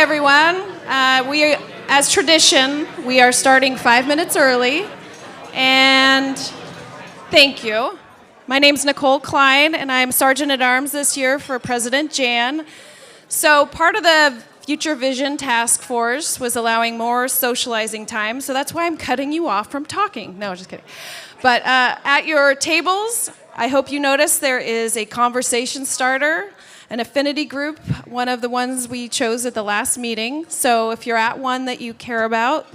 everyone. As tradition, we are starting 5 minutes early, and thank you. My name's Nicole Klein, and I'm Sergeant at Arms this year for President Jan. So part of the Future Vision Task Force was allowing more socializing time, so that's why I'm cutting you off from talking. No, just kidding. But at your tables, I hope you notice there is a conversation starter, an affinity group, one of the ones we chose at the last meeting. So if you're at one that you care about,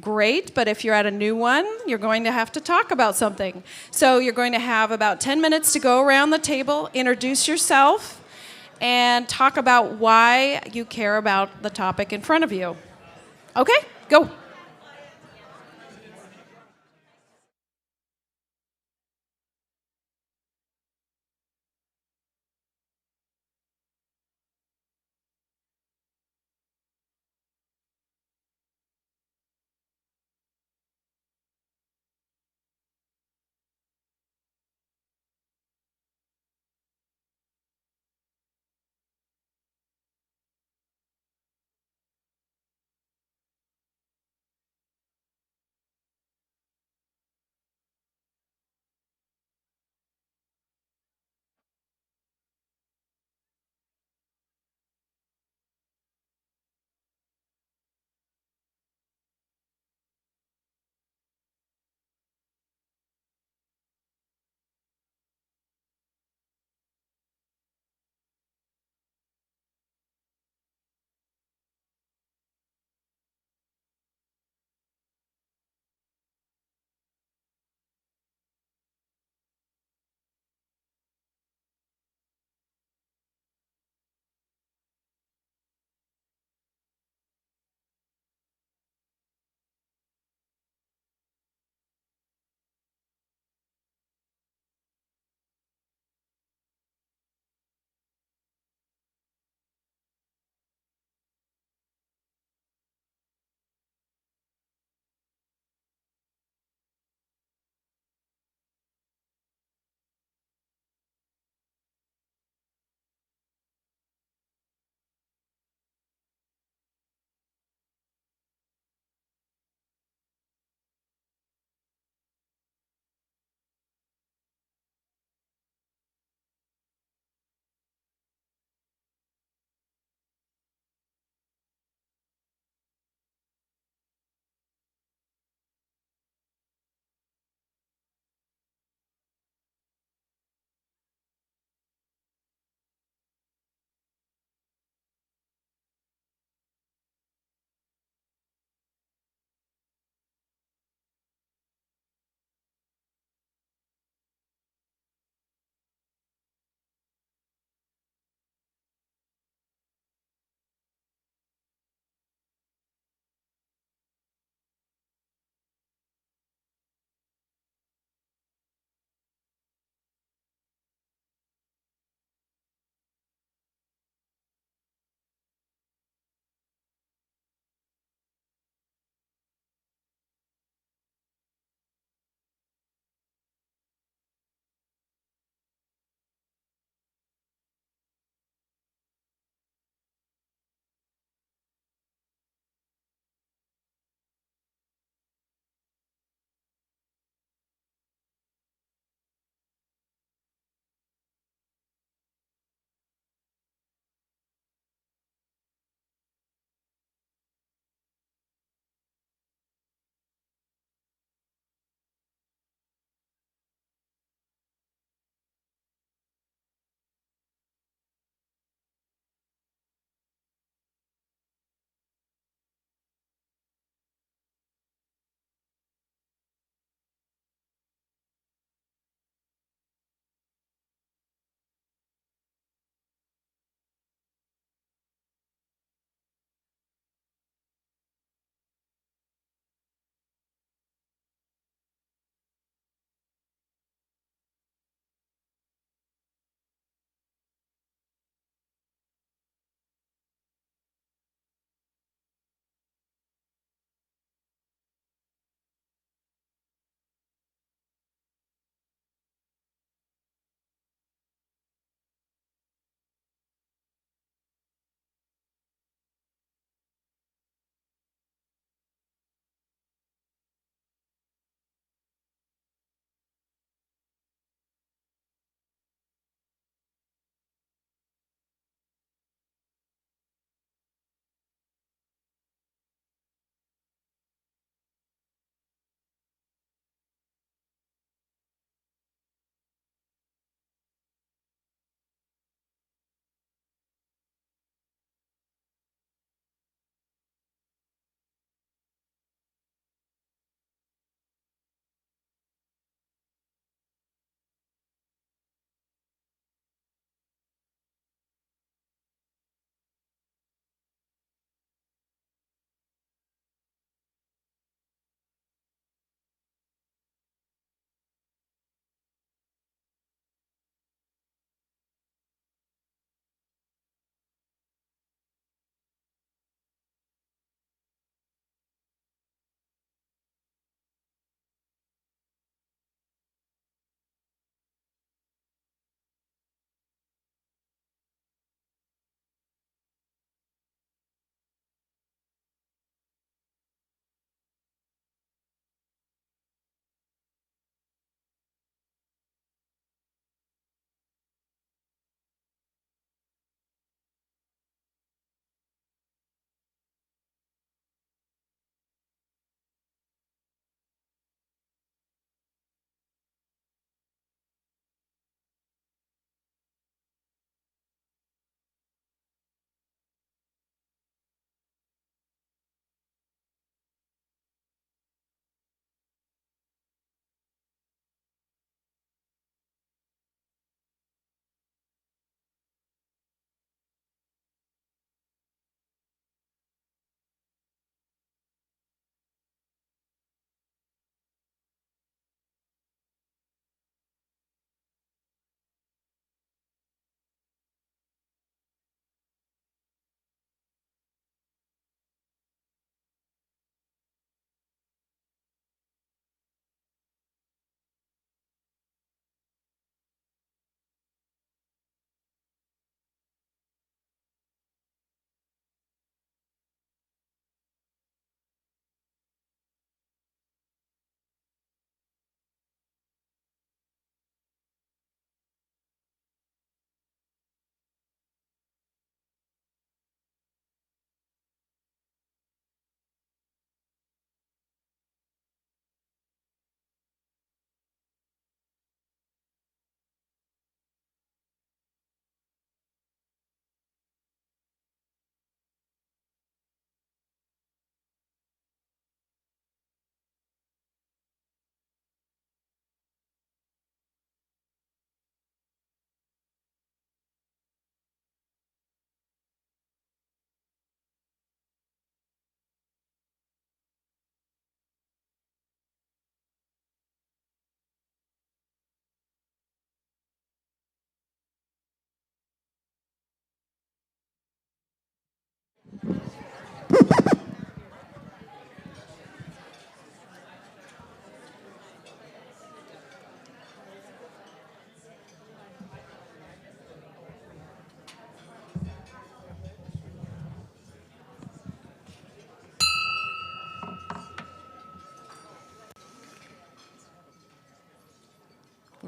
great, but if you're at a new one, you're going to have to talk about something. So you're going to have about 10 minutes to go around the table, introduce yourself, and talk about why you care about the topic in front of you. Okay, go.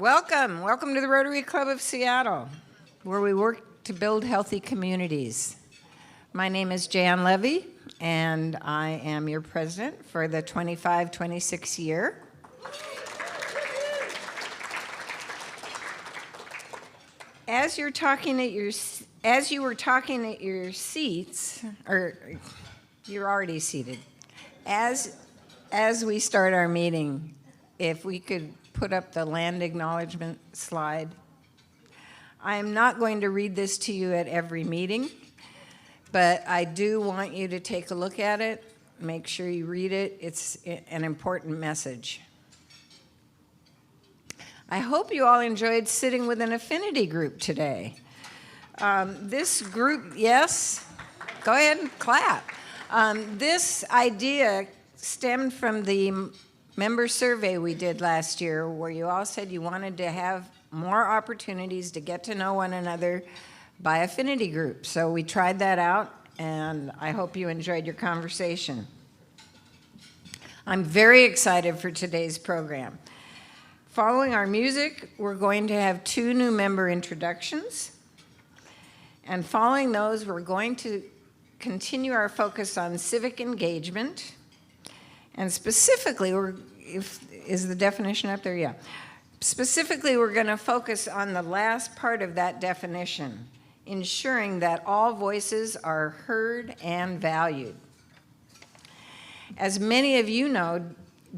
Welcome to the Rotary Club of Seattle, where we work to build healthy communities. My name is Jan Levy, and I am your president for the 25-26 year. As you were talking at your seats, or you're already seated, as we start our meeting, if we could put up the land acknowledgement slide. I am not going to read this to you at every meeting, but I do want you to take a look at it, make sure you read it. It's an important message. I hope you all enjoyed sitting with an affinity group today. This group, yes, go ahead and clap. This idea stemmed from the member survey we did last year, where you all said you wanted to have more opportunities to get to know one another by affinity groups. So we tried that out, and I hope you enjoyed your conversation. I'm very excited for today's program. Following our music, we're going to have 2 new member introductions. And following those, we're going to continue our focus on civic engagement. And specifically, is the definition up there? Yeah. Specifically, we're going to focus on the last part of that definition, ensuring that all voices are heard and valued. As many of you know,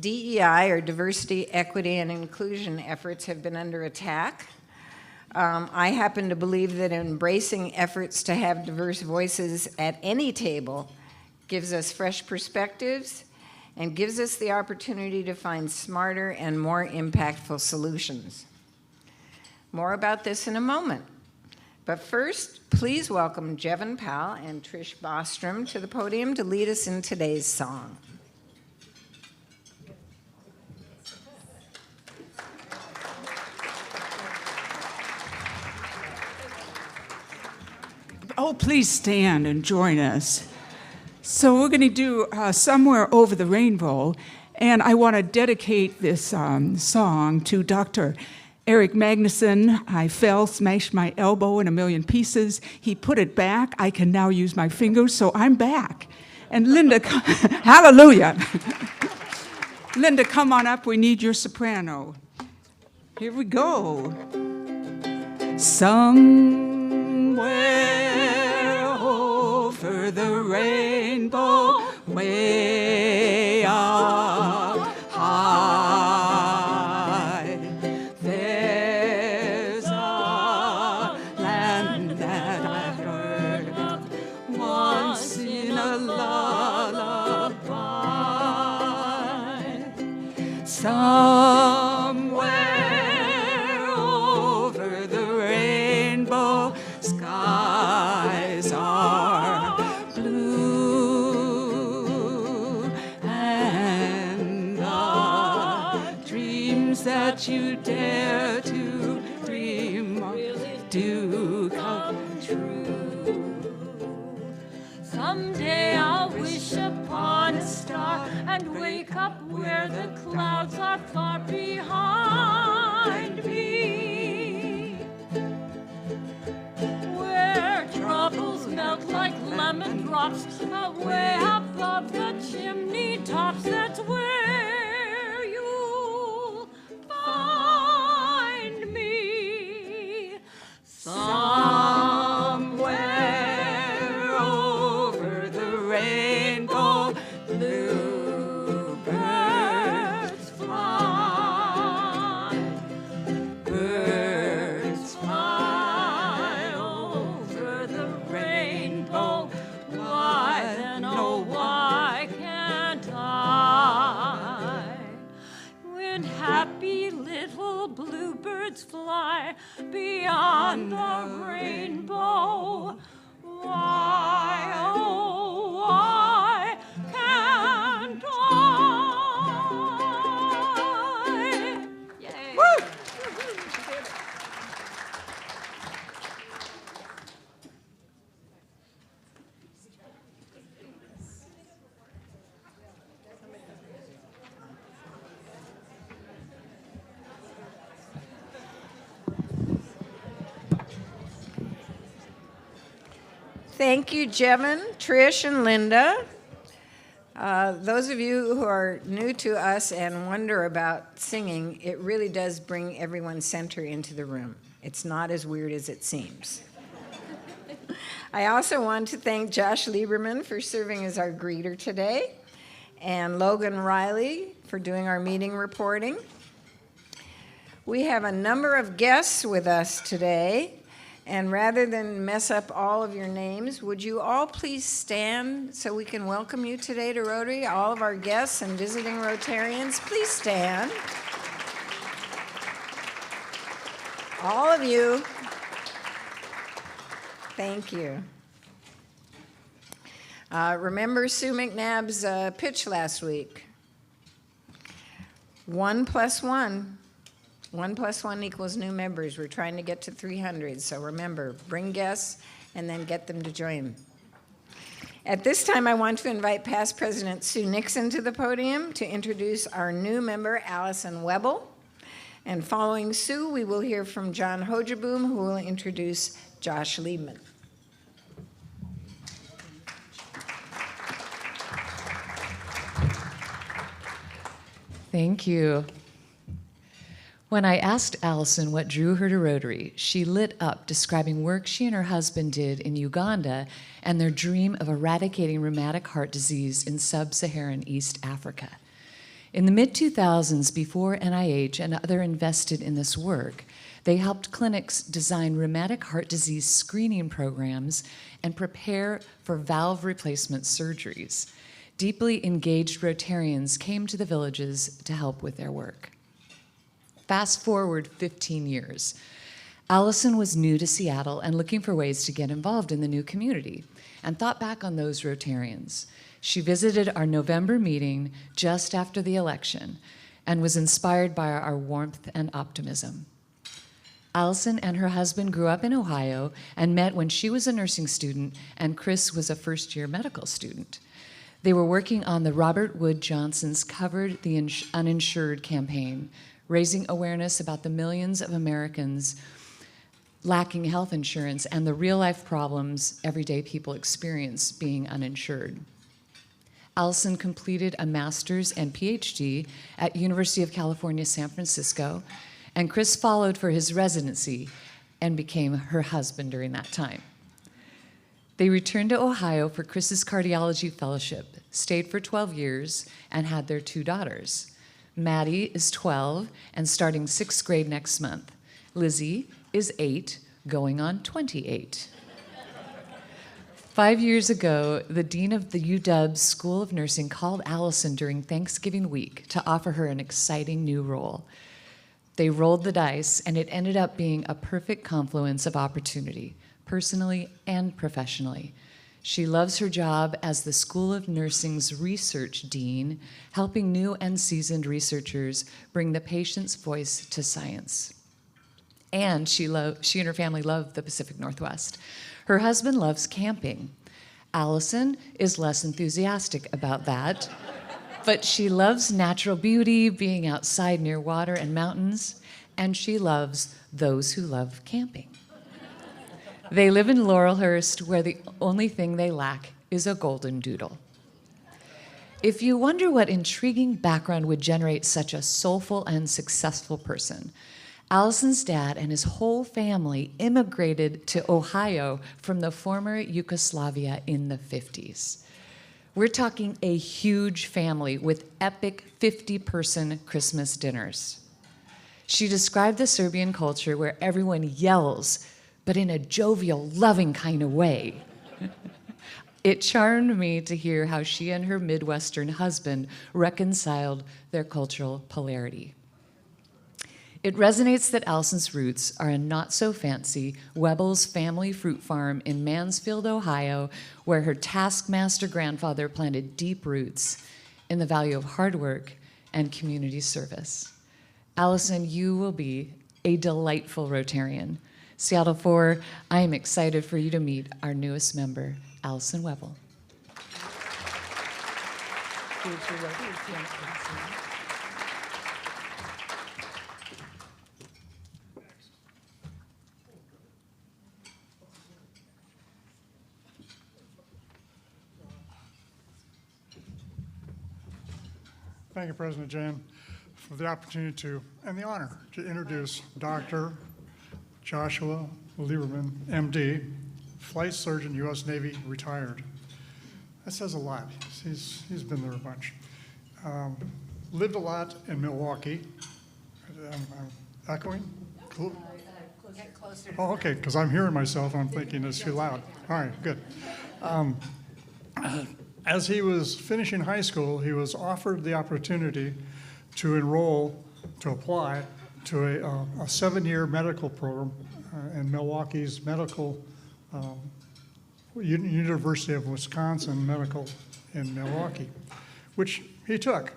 DEI, or diversity, equity, and inclusion efforts, have been under attack. I happen to believe that embracing efforts to have diverse voices at any table gives us fresh perspectives and gives us the opportunity to find smarter and more impactful solutions. More about this in a moment. But first, please welcome Jevon Powell and Trish Bostrom to the podium to lead us in today's song. Oh, please stand and join us. So we're going to do Somewhere Over the Rainbow, and I want to dedicate this song to Dr. Eric Magnuson. I fell, smashed my elbow in a million pieces. He put it back. I can now use my fingers, so I'm back. And Linda, hallelujah. Linda, come on up. We need your soprano. Here we go. Somewhere over the rainbow, way up high, there's a land that I heard of once in a lullaby. Somewhere over the rainbow, skies are blue, and the dreams that you dare to dream of do come true. Someday I'll wish upon a star and wake up where the clouds are far behind me, where troubles melt like lemon drops away above the chimney tops. That's where you'll find me. Somewhere over the rainbow, bluebirds fly. Birds fly over the rainbow. Why then, oh, why can't I? When happy little bluebirds fly beyond the rainbow, why, oh, why can't I? Yay. Woo! Thank you, Jevin, Trish, and Linda. Those of you who are new to us and wonder about singing, it really does bring everyone center into the room. It's not as weird as it seems. I also want to thank Josh Lieberman for serving as our greeter today, and Logan Riley for doing our meeting reporting. We have a number of guests with us today, and rather than mess up all of your names, would you all please stand so we can welcome you today to Rotary? All of our guests and visiting Rotarians, please stand. All of you. Thank you. Remember Sue McNabb's pitch last week? 1 + 1. 1 + 1 equals new members. We're trying to get to 300, so remember, bring guests and then get them to join. At this time, I want to invite past President Sue Nixon to the podium to introduce our new member, Allison Webble. And following Sue, we will hear from John Hojeboom, who will introduce Josh Liebman. Thank you. When I asked Allison what drew her to Rotary, she lit up describing work she and her husband did in Uganda and their dream of eradicating rheumatic heart disease in sub-Saharan East Africa. In the mid-2000s, before NIH and other invested in this work, they helped clinics design rheumatic heart disease screening programs and prepare for valve replacement surgeries. Deeply engaged Rotarians came to the villages to help with their work. Fast forward 15 years. Allison was new to Seattle and looking for ways to get involved in the new community, and thought back on those Rotarians. She visited our November meeting just after the election and was inspired by our warmth and optimism. Allison and her husband grew up in Ohio and met when she was a nursing student and Chris was a first-year medical student. They were working on the Robert Wood Johnson's Covered the Uninsured campaign, raising awareness about the millions of Americans lacking health insurance and the real-life problems everyday people experience being uninsured. Allison completed a master's and PhD at University of California, San Francisco, and Chris followed for his residency and became her husband during that time. They returned to Ohio for Chris's cardiology fellowship, stayed for 12 years, and had their 2 daughters. Maddie is 12 and starting 6th grade next month. Lizzie is 8, going on 28. 5 years ago, the dean of the UW School of Nursing called Allison during Thanksgiving week to offer her an exciting new role. They rolled the dice, and it ended up being a perfect confluence of opportunity, personally and professionally. She loves her job as the School of Nursing's research dean, helping new and seasoned researchers bring the patient's voice to science. And she and her family love the Pacific Northwest. Her husband loves camping. Allison is less enthusiastic about that, but she loves natural beauty, being outside near water and mountains, and she loves those who love camping. They live in Laurelhurst, where the only thing they lack is a golden doodle. If you wonder what intriguing background would generate such a soulful and successful person, Allison's dad and his whole family immigrated to Ohio from the former Yugoslavia in the 50s. We're talking a huge family with epic 50-person Christmas dinners. She described the Serbian culture where everyone yells, but in a jovial, loving kind of way. It charmed me to hear how she and her Midwestern husband reconciled their cultural polarity. It resonates that Allison's roots are a not-so-fancy Webble's family fruit farm in Mansfield, Ohio, where her taskmaster grandfather planted deep roots in the value of hard work and community service. Allison, you will be a delightful Rotarian. Seattle 4, I am excited for you to meet our newest member, Allison Webble. Thank you, President Jan, for the opportunity to, and the honor to introduce Dr. Joshua Lieberman, MD, Flight Surgeon, U.S. Navy, retired. That says a lot. He's been there a bunch. Lived a lot in Milwaukee. I'm echoing? Oh, okay, because I'm hearing myself, I'm thinking it's too loud. All right, good. As he was finishing high school, he was offered the opportunity to apply to a 7-year medical program in Milwaukee's University of Wisconsin Medical in Milwaukee, which he took.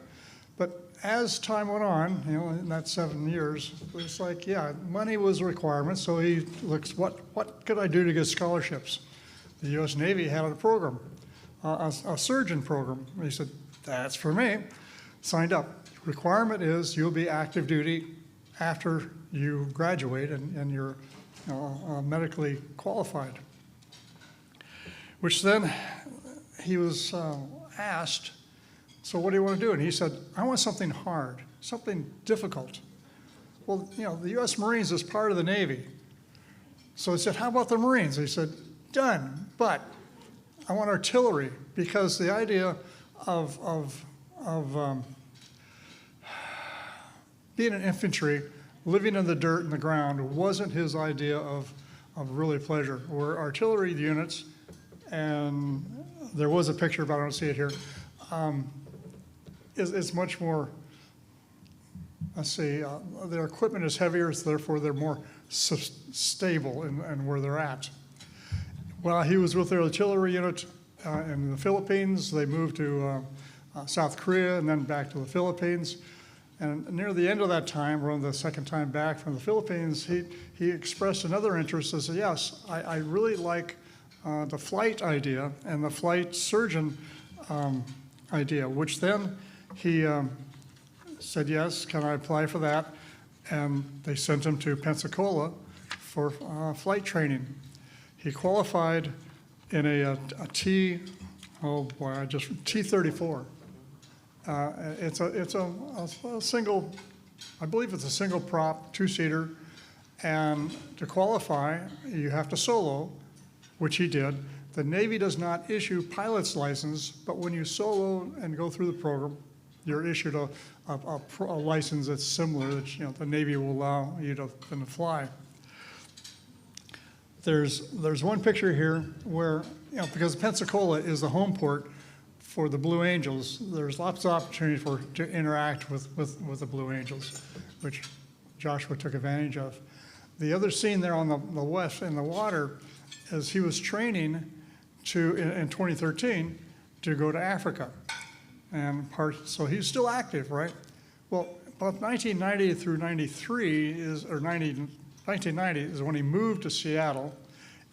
But as time went on, in that 7 years, it was like, yeah, money was a requirement, so he looks, what could I do to get scholarships? The U.S. Navy had a program, a surgeon program. He said, that's for me. Signed up. Requirement is you'll be active duty after you graduate and you're medically qualified. Which then he was asked, so what do you want to do? And he said, I want something hard, something difficult. Well, the U.S. Marines is part of the Navy. So he said, how about the Marines? He said, done, but I want artillery, because the idea of being an infantry, living in the dirt and the ground wasn't his idea of really pleasure. We're artillery units, and there was a picture, but I don't see it here. It's much more, let's see, their equipment is heavier, so therefore they're more stable in where they're at. While he was with their artillery unit in the Philippines, they moved to South Korea and then back to the Philippines. And near the end of that time, around the second time back from the Philippines, he expressed another interest and said, yes, I really like the flight idea and the flight surgeon idea, which then he said, yes, can I apply for that? And they sent him to Pensacola for flight training. He qualified in a T-34. It's a single, I believe it's a single prop, 2-seater, and to qualify, you have to solo, which he did. The Navy does not issue pilot's license, but when you solo and go through the program, you're issued a license that's similar that the Navy will allow you to fly. There's one picture here where, because Pensacola is the home port for the Blue Angels, there's lots of opportunity to interact with the Blue Angels, which Joshua took advantage of. The other scene there on the west in the water is he was training in 2013 to go to Africa. So he's still active, right? Well, about 1990 through 1990 is when he moved to Seattle,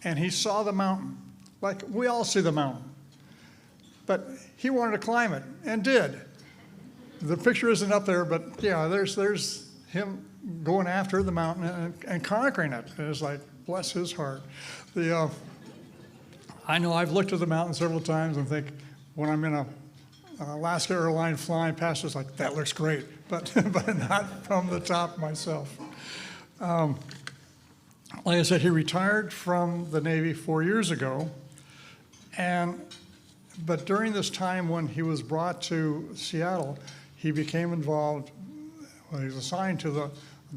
and he saw the mountain. Like we all see the mountain. But he wanted to climb it, and did. The picture isn't up there, but there's him going after the mountain and conquering it. And it's like, bless his heart. I know I've looked at the mountain several times and think, when I'm in a Alaska airline flying past, it's like, that looks great, but not from the top myself. Like I said, he retired from the Navy 4 years ago, but during this time when he was brought to Seattle, he became involved, he was assigned to the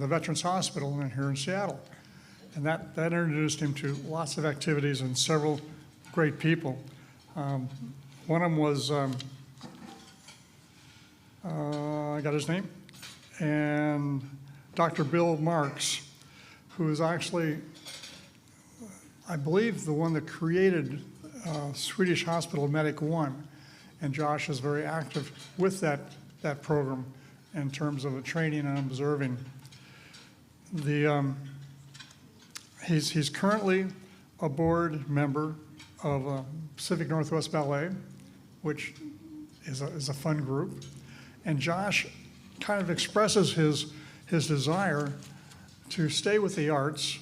Veterans Hospital here in Seattle. And that introduced him to lots of activities and several great people. One of them was, I got his name, and Dr. Bill Marks, who is actually, I believe, the one that created Swedish Hospital Medic 1, and Josh is very active with that program in terms of training and observing. He's currently a board member of Pacific Northwest Ballet, which is a fun group, and Josh kind of expresses his desire to stay with the arts,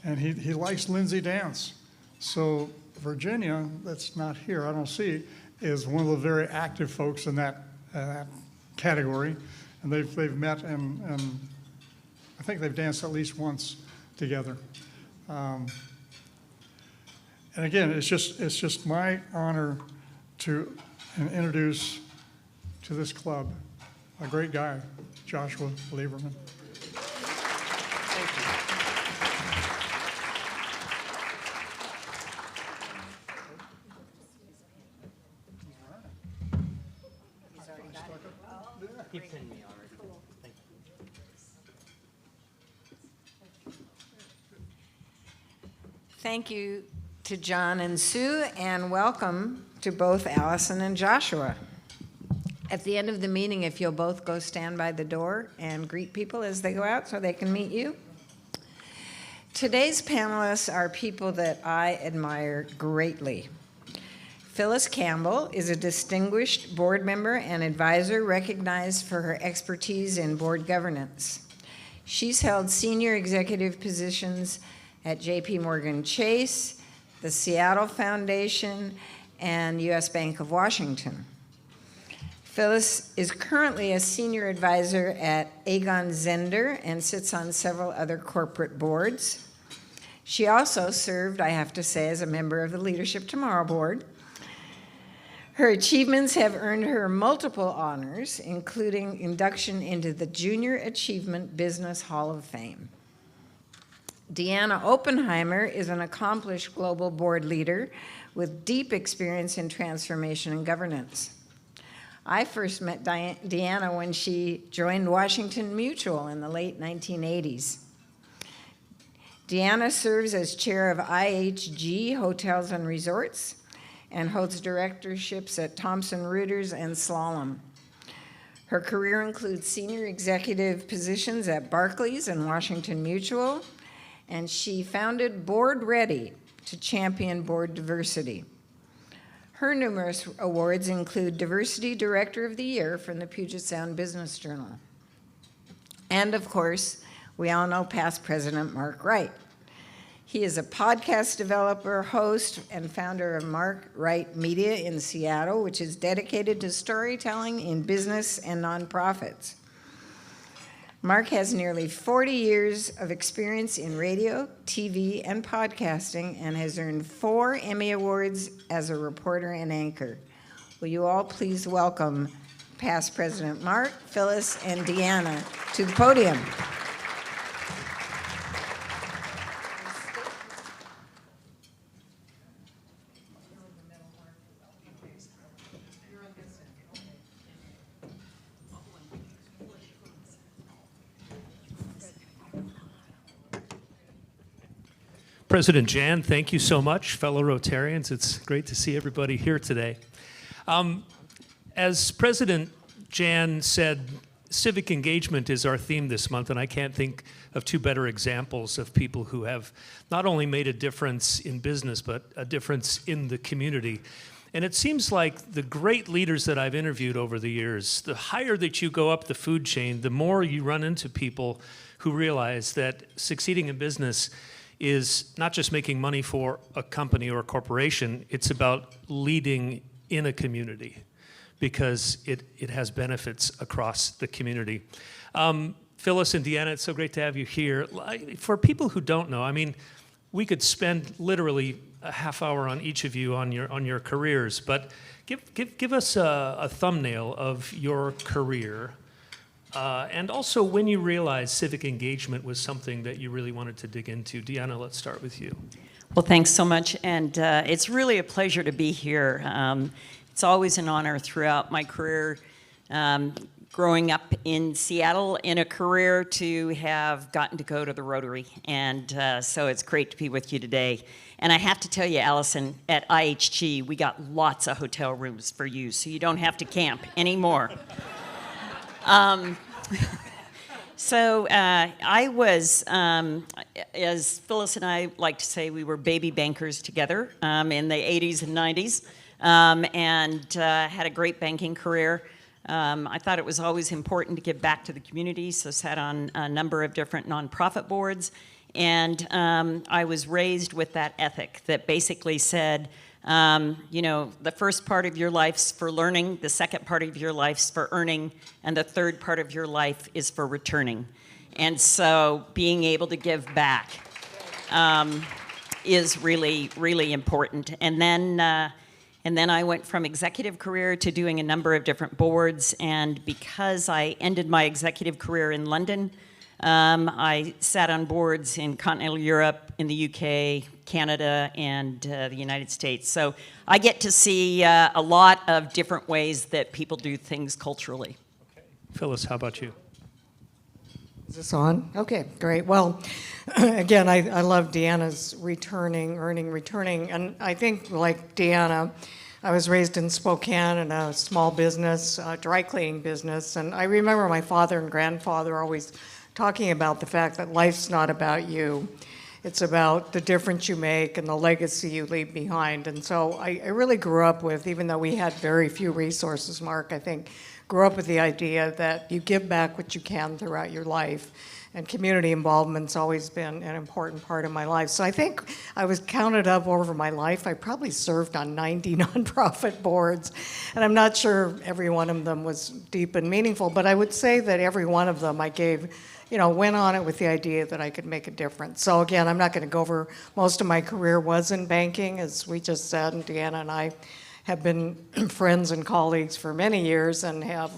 and he likes Lindsay dance. So Virginia, that's not here, I don't see, is one of the very active folks in that category, and they've met and I think they've danced at least once together. And again, it's just my honor to introduce to this club a great guy, Joshua Lieberman. Thank you to John and Sue, and welcome to both Allison and Joshua. At the end of the meeting, if you'll both go stand by the door and greet people as they go out so they can meet you. Today's panelists are people that I admire greatly. Phyllis Campbell is a distinguished board member and advisor recognized for her expertise in board governance. She's held senior executive positions at J.P. Morgan Chase, the Seattle Foundation, and U.S. Bank of Washington. Phyllis is currently a senior advisor at Aegon Zender and sits on several other corporate boards. She also served, I have to say, as a member of the Leadership Tomorrow board. Her achievements have earned her multiple honors, including induction into the Junior Achievement Business Hall of Fame. Deanna Oppenheimer is an accomplished global board leader with deep experience in transformation and governance. I first met Deanna when she joined Washington Mutual in the late 1980s. Deanna serves as chair of IHG Hotels and Resorts and holds directorships at Thomson Reuters and Slalom. Her career includes senior executive positions at Barclays and Washington Mutual, and she founded Board Ready to champion board diversity. Her numerous awards include Diversity Director of the Year from the Puget Sound Business Journal. And of course, we all know past President Mark Wright. He is a podcast developer, host, and founder of Mark Wright Media in Seattle, which is dedicated to storytelling in business and nonprofits. Mark has nearly 40 years of experience in radio, TV, and podcasting, and has earned 4 Emmy Awards as a reporter and anchor. Will you all please welcome past President Mark, Phyllis, and Deanna to the podium. President Jan, thank you so much. Fellow Rotarians, it's great to see everybody here today. As President Jan said, civic engagement is our theme this month, and I can't think of 2 better examples of people who have not only made a difference in business, but a difference in the community. And it seems like the great leaders that I've interviewed over the years, the higher that you go up the food chain, the more you run into people who realize that succeeding in business is not just making money for a company or a corporation, it's about leading in a community because it has benefits across the community. Phyllis and Deanna, it's so great to have you here. For people who don't know, I mean, we could spend literally a half hour on each of you on your careers, but give us a thumbnail of your career. And also when you realized civic engagement was something that you really wanted to dig into. Deanna, let's start with you. Well, thanks so much, and it's really a pleasure to be here. It's always an honor throughout my career, growing up in Seattle in a career, to have gotten to go to the Rotary, and so it's great to be with you today. And I have to tell you, Allison, at IHG, we got lots of hotel rooms for you, so you don't have to camp anymore. So I was, as Phyllis and I like to say, we were baby bankers together in the 80s and 90s, and had a great banking career. I thought it was always important to give back to the community, so sat on a number of different nonprofit boards, and I was raised with that ethic that basically said, The first part of your life's for learning, the second part of your life's for earning, and the third part of your life is for returning. And so being able to give back is really, really important. And then I went from executive career to doing a number of different boards. And because I ended my executive career in London, I sat on boards in continental Europe, in the UK, Canada, and the United States. So I get to see a lot of different ways that people do things culturally. Okay. Phyllis, how about you? Is this on? Okay, great. Well, again, I love Deanna's earning, returning. And I think, like Deanna, I was raised in Spokane in a small business, dry cleaning business. And I remember my father and grandfather always talking about the fact that life's not about you. It's about the difference you make and the legacy you leave behind. And so I really grew up with, even though we had very few resources, Mark, I think, grew up with the idea that you give back what you can throughout your life. And community involvement's always been an important part of my life. So I think I was counted up over my life. I probably served on 90 nonprofit boards. And I'm not sure every one of them was deep and meaningful, but I would say that every one of them I went on it with the idea that I could make a difference. So again, I'm not going to go over, most of my career was in banking, as we just said, and Deanna and I have been friends and colleagues for many years and have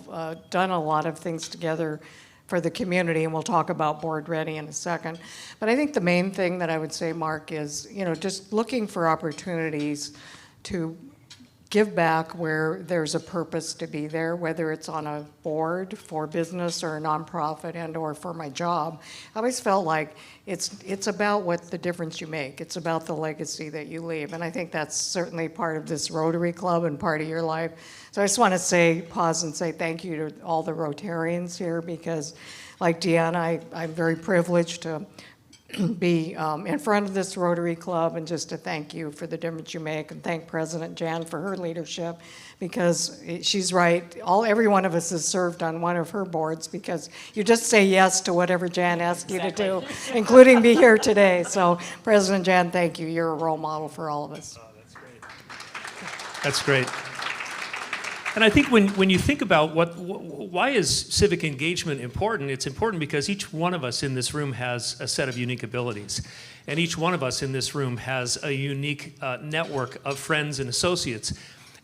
done a lot of things together for the community, and we'll talk about Board Ready in a second. But I think the main thing that I would say, Mark, is just looking for opportunities to give back where there's a purpose to be there, whether it's on a board for business or a nonprofit and or for my job. I always felt like it's about what the difference you make. It's about the legacy that you leave. And I think that's certainly part of this Rotary Club and part of your life. So I just want to pause and say thank you to all the Rotarians here, because like Deanna, I'm very privileged to be in front of this Rotary Club, and just to thank you for the difference you make, and thank President Jan for her leadership, because she's right. Every one of us has served on one of her boards, because you just say yes to whatever Jan asks you to do, including be here today. So President Jan, thank you. You're a role model for all of us. Oh, that's great. That's great. And I think when you think about why is civic engagement important, it's important because each one of us in this room has a set of unique abilities. And each one of us in this room has a unique network of friends and associates.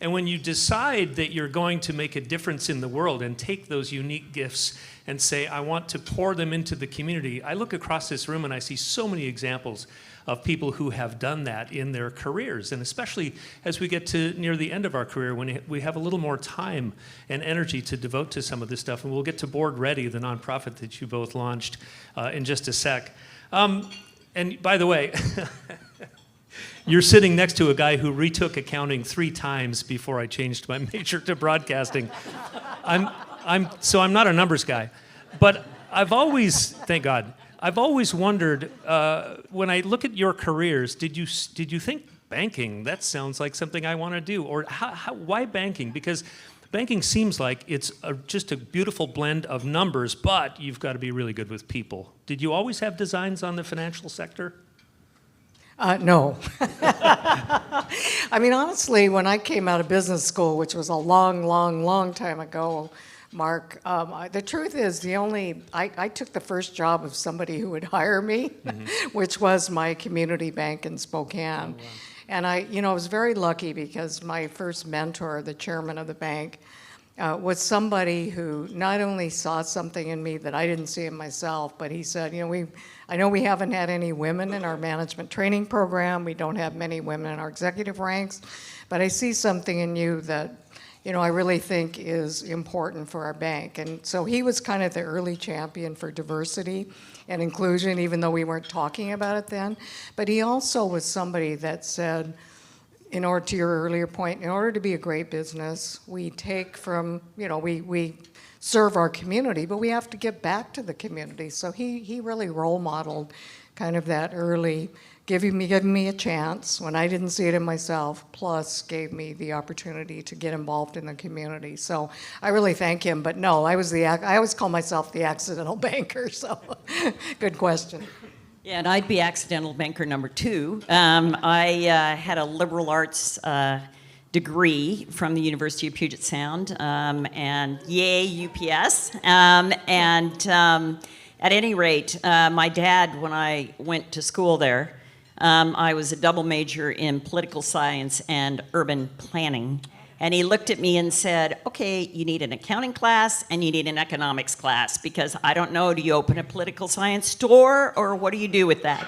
And when you decide that you're going to make a difference in the world and take those unique gifts and say, I want to pour them into the community, I look across this room and I see so many examples of people who have done that in their careers. And especially as we get to near the end of our career, when we have a little more time and energy to devote to some of this stuff. And we'll get to Board Ready, the nonprofit that you both launched, in just a sec. And by the way, you're sitting next to a guy who retook accounting 3 times before I changed my major to broadcasting. So I'm not a numbers guy. But I've always, thank God, I've always wondered, when I look at your careers, did you think banking, that sounds like something I want to do? Or why banking? Because banking seems like it's just a beautiful blend of numbers, but you've got to be really good with people. Did you always have designs on the financial sector? No. I mean, honestly, when I came out of business school, which was a long, long, long time ago, Mark, the truth is I took the first job of somebody who would hire me, which was my community bank in Spokane. Oh, wow. And I was very lucky because my first mentor, the chairman of the bank, was somebody who not only saw something in me that I didn't see in myself, but he said, I know we haven't had any women in our management training program. We don't have many women in our executive ranks, but I see something in you that I really think is important for our bank. And so he was kind of the early champion for diversity and inclusion, even though we weren't talking about it then. But he also was somebody that said, in order to your earlier point, in order to be a great business, we take from, we serve our community, but we have to give back to the community. So he really role modeled kind of that early giving me a chance when I didn't see it in myself, plus gave me the opportunity to get involved in the community. So I really thank him. But no, I always call myself the accidental banker. So good question. Yeah, and I'd be accidental banker number 2. I had a liberal arts degree from the University of Puget Sound, and yay, UPS. At any rate, my dad, when I went to school there, I was a double major in political science and urban planning. And he looked at me and said, okay, you need an accounting class and you need an economics class, because I don't know, do you open a political science store or what do you do with that?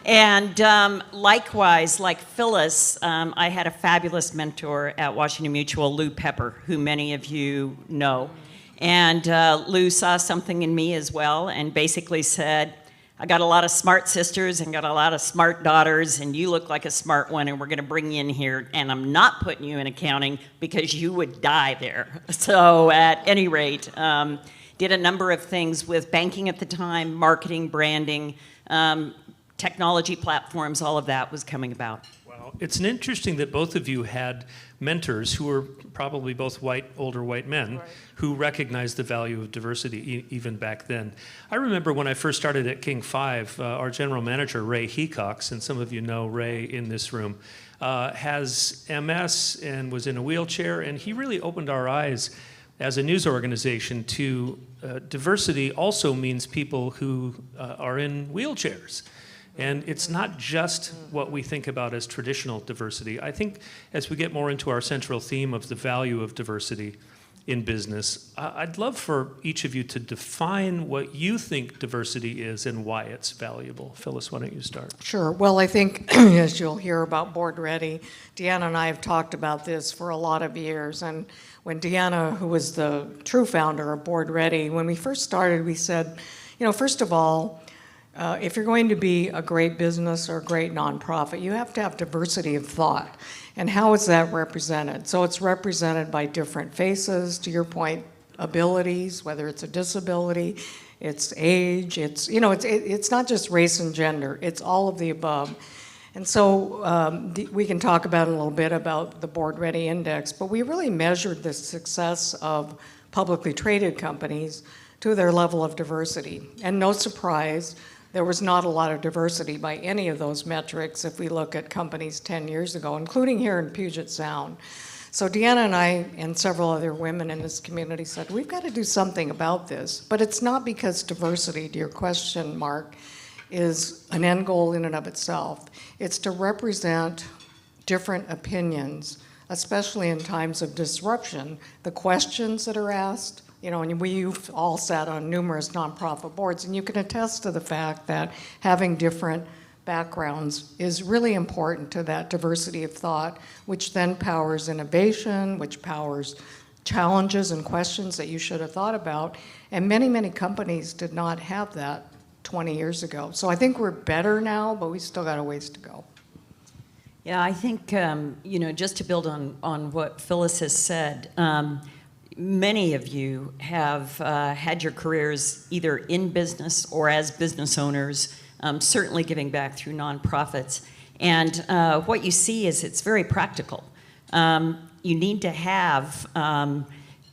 And likewise, like Phyllis, I had a fabulous mentor at Washington Mutual, Lou Pepper, who many of you know. And Lou saw something in me as well and basically said, I got a lot of smart sisters and got a lot of smart daughters, and you look like a smart one, and we're going to bring you in here, and I'm not putting you in accounting because you would die there. So at any rate, did a number of things with banking at the time, marketing, branding, technology platforms, all of that was coming about. Well, it's interesting that both of you had mentors who were probably both older white men, right, who recognized the value of diversity even back then. I remember when I first started at King 5, our general manager, Ray Hecox, and some of you know Ray in this room, has MS and was in a wheelchair, and he really opened our eyes as a news organization to diversity also means people who are in wheelchairs. And it's not just what we think about as traditional diversity. I think as we get more into our central theme of the value of diversity in business, I'd love for each of you to define what you think diversity is and why it's valuable. Phyllis, why don't you start? Sure. Well, I think, as you'll hear about Board Ready, Deanna and I have talked about this for a lot of years. And when Deanna, who was the true founder of Board Ready, when we first started, we said, first of all, if you're going to be a great business or a great nonprofit, you have to have diversity of thought. And how is that represented? So it's represented by different faces, to your point, abilities, whether it's a disability, it's age, it's not just race and gender, it's all of the above. And so we can talk about in a little bit about the Board Ready Index, but we really measured the success of publicly traded companies to their level of diversity. And no surprise, there was not a lot of diversity by any of those metrics if we look at companies 10 years ago, including here in Puget Sound. So Deanna and I and several other women in this community said, we've got to do something about this. But it's not because diversity, to your question, Mark, is an end goal in and of itself. It's to represent different opinions, especially in times of disruption, the questions that are asked. And we've all sat on numerous nonprofit boards, and you can attest to the fact that having different backgrounds is really important to that diversity of thought, which then powers innovation, which powers challenges and questions that you should have thought about. And many, many companies did not have that 20 years ago. So I think we're better now, but we still got a ways to go. Yeah, I think, just to build on what Phyllis has said, many of you have had your careers either in business or as business owners, certainly giving back through nonprofits. And what you see is it's very practical. You need to have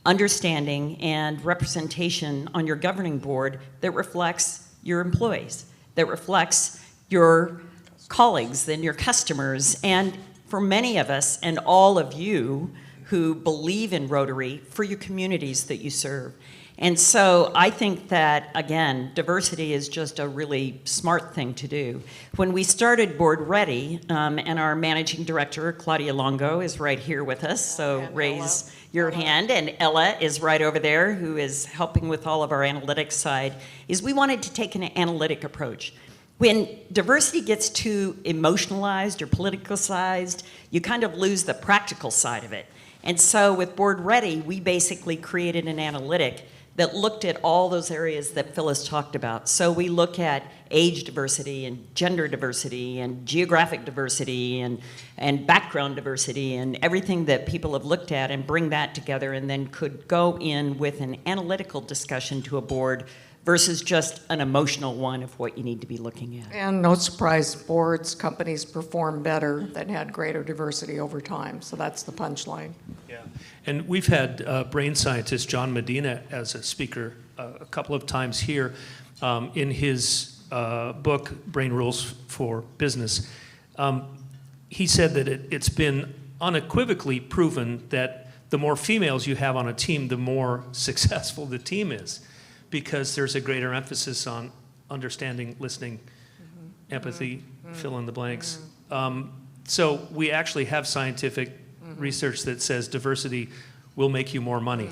understanding and representation on your governing board that reflects your employees, that reflects your colleagues and your customers. And for many of us and all of you who believe in Rotary, for your communities that you serve. And so I think that, again, diversity is just a really smart thing to do. When we started Board Ready, and our managing director, Claudia Longo, is right here with us, so raise your hand, and Ella is right over there, who is helping with all of our analytics side, is we wanted to take an analytic approach. When diversity gets too emotionalized or politicalized, you kind of lose the practical side of it. And so with Board Ready, we basically created an analytic that looked at all those areas that Phyllis talked about. So we look at age diversity and gender diversity and geographic diversity and background diversity and everything that people have looked at, and bring that together, and then could go in with an analytical discussion to a board versus just an emotional one of what you need to be looking at. And no surprise, boards, companies perform better that had greater diversity over time. So that's the punchline. Yeah, and we've had brain scientist John Medina as a speaker a couple of times here. In his book, Brain Rules for Business, he said that it's been unequivocally proven that the more females you have on a team, the more successful the team is, because there's a greater emphasis on understanding, listening, empathy, fill in the blanks. So we actually have scientific research that says diversity will make you more money,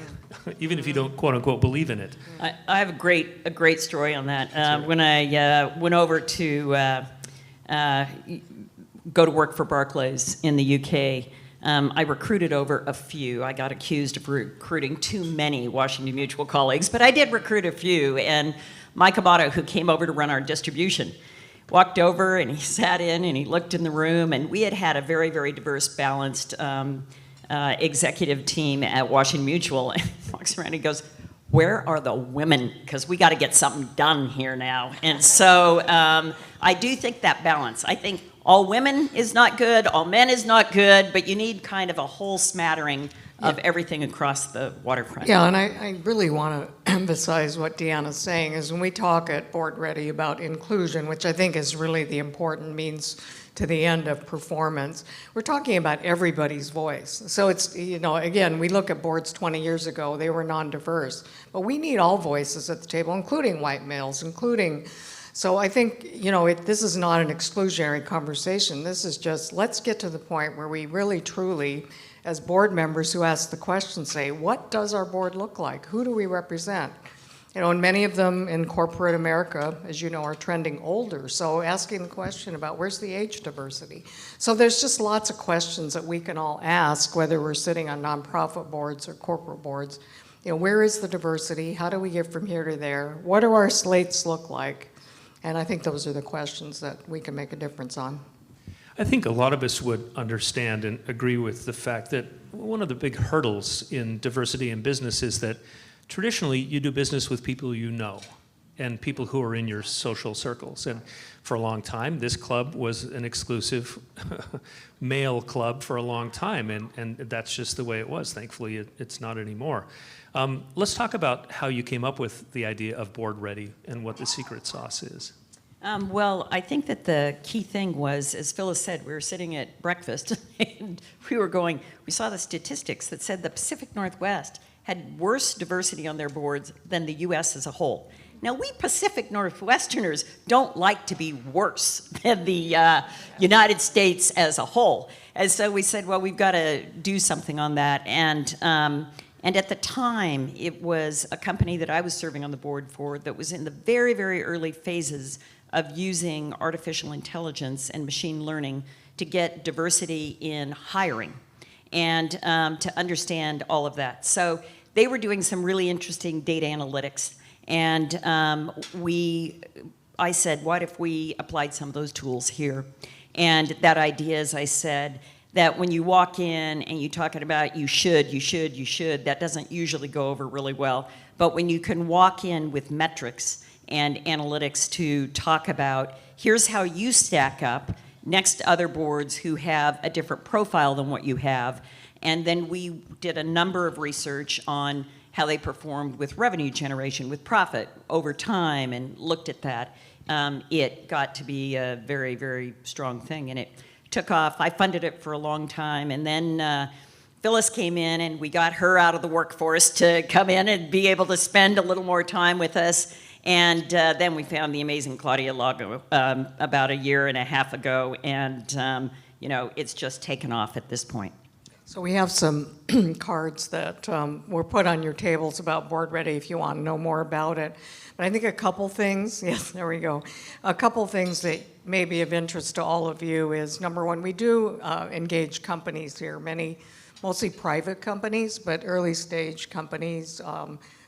even if you don't quote unquote believe in it. I have a great story on that. When I went over to go to work for Barclays in the UK, I recruited over a few. I got accused of recruiting too many Washington Mutual colleagues, but I did recruit a few. And Mike Amato, who came over to run our distribution, walked over and he sat in and he looked in the room, and we had a very, very diverse, balanced executive team at Washington Mutual. And he walks around and he goes, "Where are the women? Because we got to get something done here now." And so I do think that balance. I think all women is not good, all men is not good, but you need kind of a whole smattering of everything across the waterfront. Yeah, and I really want to emphasize what Deanna's saying is when we talk at Board Ready about inclusion, which I think is really the important means to the end of performance, we're talking about everybody's voice. So it's, again, we look at boards 20 years ago, they were non-diverse, but we need all voices at the table, including white males, so I think, this is not an exclusionary conversation. This is just, let's get to the point where we really, truly, as board members who ask the question, say, what does our board look like? Who do we represent? And many of them in corporate America, as you know, are trending older. So asking the question about where's the age diversity? So there's just lots of questions that we can all ask, whether we're sitting on nonprofit boards or corporate boards. Where is the diversity? How do we get from here to there? What do our slates look like? And I think those are the questions that we can make a difference on. I think a lot of us would understand and agree with the fact that one of the big hurdles in diversity in business is that traditionally you do business with people you know and people who are in your social circles. And for a long time, this club was an exclusive male club for a long time, and that's just the way it was. Thankfully, it's not anymore. Let's talk about how you came up with the idea of Board Ready and what the secret sauce is. Well, I think that the key thing was, as Phyllis said, we were sitting at breakfast and we saw the statistics that said the Pacific Northwest had worse diversity on their boards than the U.S. as a whole. Now, we Pacific Northwesterners don't like to be worse than the United States as a whole. And so we said, well, we've got to do something on that. And at the time, it was a company that I was serving on the board for that was in the very, very early phases of using artificial intelligence and machine learning to get diversity in hiring and to understand all of that. So they were doing some really interesting data analytics. And I said, what if we applied some of those tools here? And that idea is, I said, that when you walk in and you're talking about you should, that doesn't usually go over really well. But when you can walk in with metrics and analytics to talk about, here's how you stack up next to other boards who have a different profile than what you have. And then we did a number of research on how they performed with revenue generation, with profit over time, and looked at that. It got to be a very, very strong thing, and it took off. I funded it for a long time, and then Phyllis came in, and we got her out of the workforce to come in and be able to spend a little more time with us. And then we found the amazing Claudia Lago about a year and a half ago, and it's just taken off at this point. So we have some cards that were put on your tables about Board Ready if you want to know more about it. But I think a couple things, yes, there we go. A couple things that may be of interest to all of you is, number one, we do engage companies here, mostly private companies, but early stage companies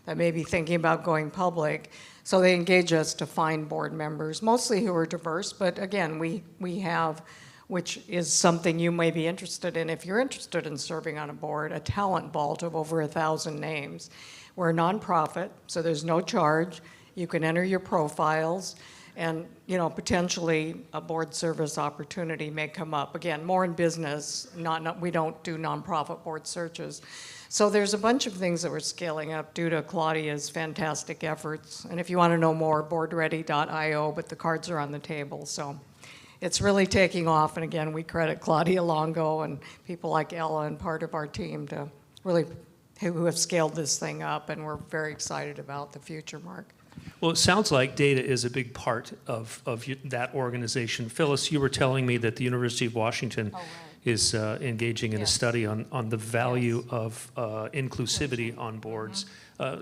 that may be thinking about going public. So they engage us to find board members, mostly who are diverse, but again, we have, which is something you may be interested in. If you're interested in serving on a board, a talent vault of over 1,000 names. We're a nonprofit, so there's no charge. You can enter your profiles, and potentially a board service opportunity may come up. Again, more in business, we don't do nonprofit board searches. So there's a bunch of things that we're scaling up due to Claudia's fantastic efforts. And if you want to know more, boardready.io, but the cards are on the table. So it's really taking off. And again, we credit Claudia Longo and people like Ella and part of our team to really who have scaled this thing up. And we're very excited about the future, Mark. Well, it sounds like data is a big part of that organization. Phyllis, you were telling me that the University of Washington is engaging in a study on the value of inclusivity on boards.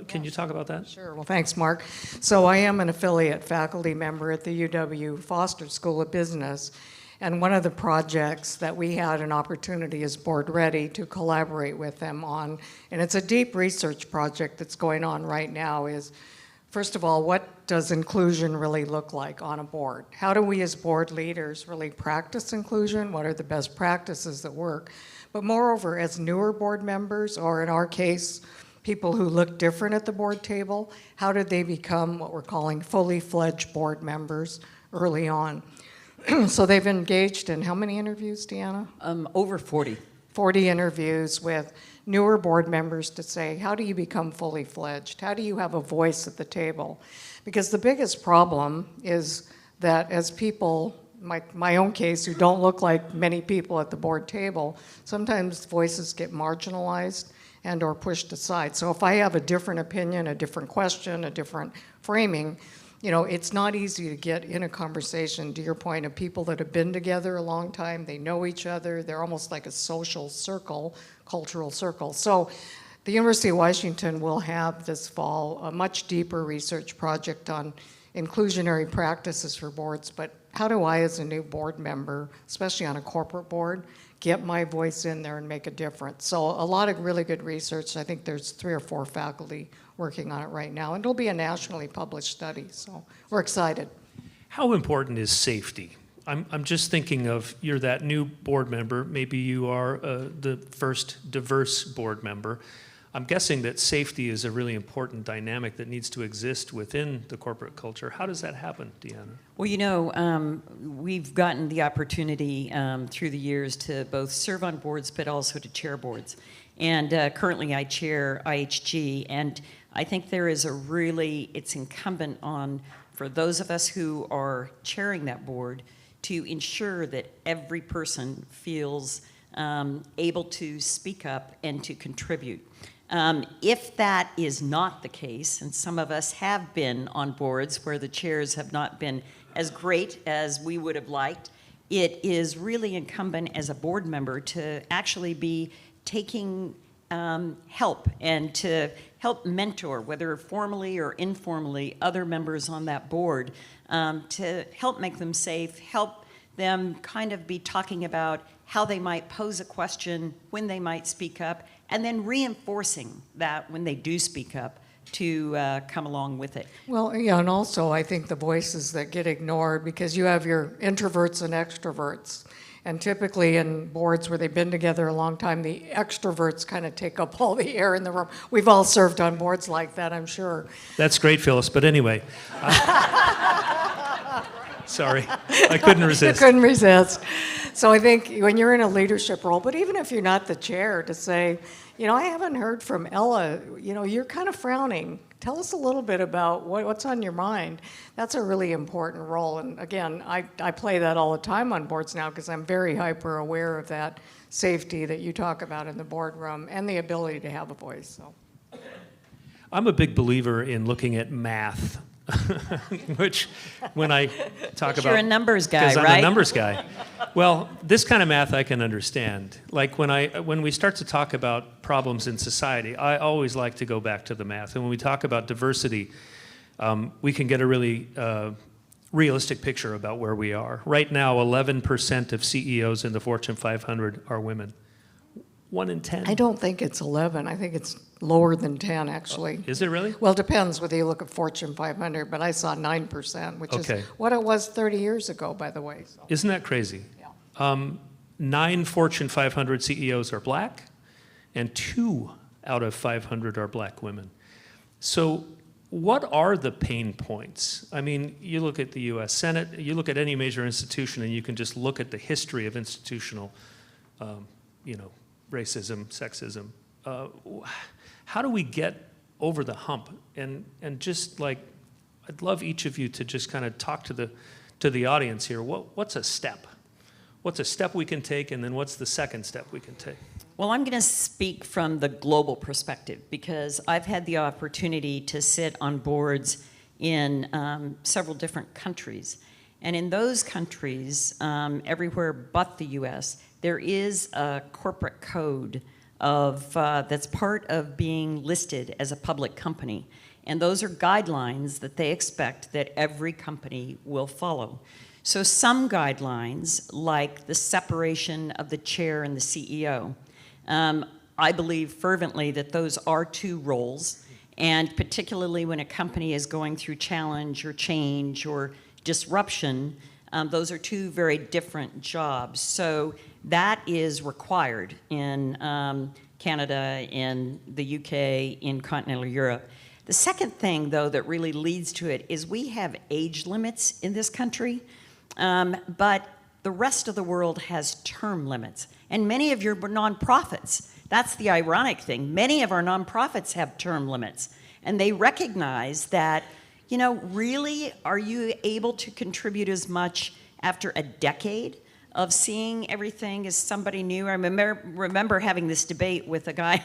Can you talk about that? Sure. Well, thanks, Mark. So I am an affiliate faculty member at the UW Foster School of Business. And one of the projects that we had an opportunity as Board Ready to collaborate with them on, and it's a deep research project that's going on right now, is first of all, what does inclusion really look like on a board? How do we as board leaders really practice inclusion? What are the best practices that work? But moreover, as newer board members, or in our case, people who look different at the board table, how did they become what we're calling fully fledged board members early on? So they've engaged in how many interviews, Deanna? Over 40. 40 interviews with newer board members to say, how do you become fully fledged? How do you have a voice at the table? Because the biggest problem is that as people, my own case, who don't look like many people at the board table, sometimes voices get marginalized and or pushed aside. So if I have a different opinion, a different question, a different framing, you know, it's not easy to get in a conversation, to your point, of people that have been together a long time, they know each other, they're almost like a social circle, cultural circle. So the University of Washington will have this fall a much deeper research project on inclusionary practices for boards, but how do I as a new board member, especially on a corporate board, get my voice in there and make a difference? So a lot of really good research. I think there's 3 or 4 faculty working on it right now, and it'll be a nationally published study, so we're excited. How important is safety? I'm just thinking of, you're that new board member, maybe you are the first diverse board member. I'm guessing that safety is a really important dynamic that needs to exist within the corporate culture. How does that happen, Deanna? Well, you know, we've gotten the opportunity through the years to both serve on boards, but also to chair boards. And currently I chair IHG, and I think there is it's incumbent on, for those of us who are chairing that board, to ensure that every person feels able to speak up and to contribute. If that is not the case, and some of us have been on boards where the chairs have not been as great as we would have liked, it is really incumbent as a board member to actually be taking help and to help mentor, whether formally or informally, other members on that board to help make them safe, help them kind of be talking about how they might pose a question, when they might speak up, and then reinforcing that when they do speak up to come along with it. Well, yeah, and also I think the voices that get ignored, because you have your introverts and extroverts. And typically in boards where they've been together a long time, the extroverts kind of take up all the air in the room. We've all served on boards like that, I'm sure. That's great, Phyllis, but anyway. Sorry, I couldn't resist. You couldn't resist. So I think when you're in a leadership role, but even if you're not the chair, to say, you know, I haven't heard from Ella, you know, you're kind of frowning. Tell us a little bit about what's on your mind. That's a really important role. And again, I play that all the time on boards now because I'm very hyper aware of that safety that you talk about in the boardroom and the ability to have a voice. So. I'm a big believer in looking at math, which when I talk about... You're a numbers guy, right? Because I'm a numbers guy. Well, this kind of math I can understand. Like when we start to talk about problems in society, I always like to go back to the math. And when we talk about diversity, we can get a really realistic picture about where we are. Right now, 11% of CEOs in the Fortune 500 are women. 1 in 10. I don't think it's 11. I think it's lower than 10, actually. Is it really? Well, it depends whether you look at Fortune 500, but I saw 9%, which is what it was 30 years ago, by the way. So. Isn't that crazy? Yeah. 9 Fortune 500 CEOs are black, and 2 out of 500 are black women. So what are the pain points? I mean, you look at the U.S. Senate, you look at any major institution, and you can just look at the history of institutional, racism, sexism. how do we get over the hump? And just like, I'd love each of you to just kind of talk to the audience here. What's a step? What's a step we can take, and then what's the second step we can take? Well, I'm going to speak from the global perspective because I've had the opportunity to sit on boards in several different countries. And in those countries, everywhere but the US, there is a corporate code that's part of being listed as a public company. And those are guidelines that they expect that every company will follow. So some guidelines, like the separation of the chair and the CEO, I believe fervently that those are two roles, and particularly when a company is going through challenge or change or disruption, those are two very different jobs. So that is required in Canada, in the UK, in continental Europe. The second thing, though, that really leads to it is we have age limits in this country, but the rest of the world has term limits. And many of your nonprofits, that's the ironic thing, many of our nonprofits have term limits. And they recognize that, you know, really, are you able to contribute as much after a decade of seeing everything as somebody new? I remember having this debate with a guy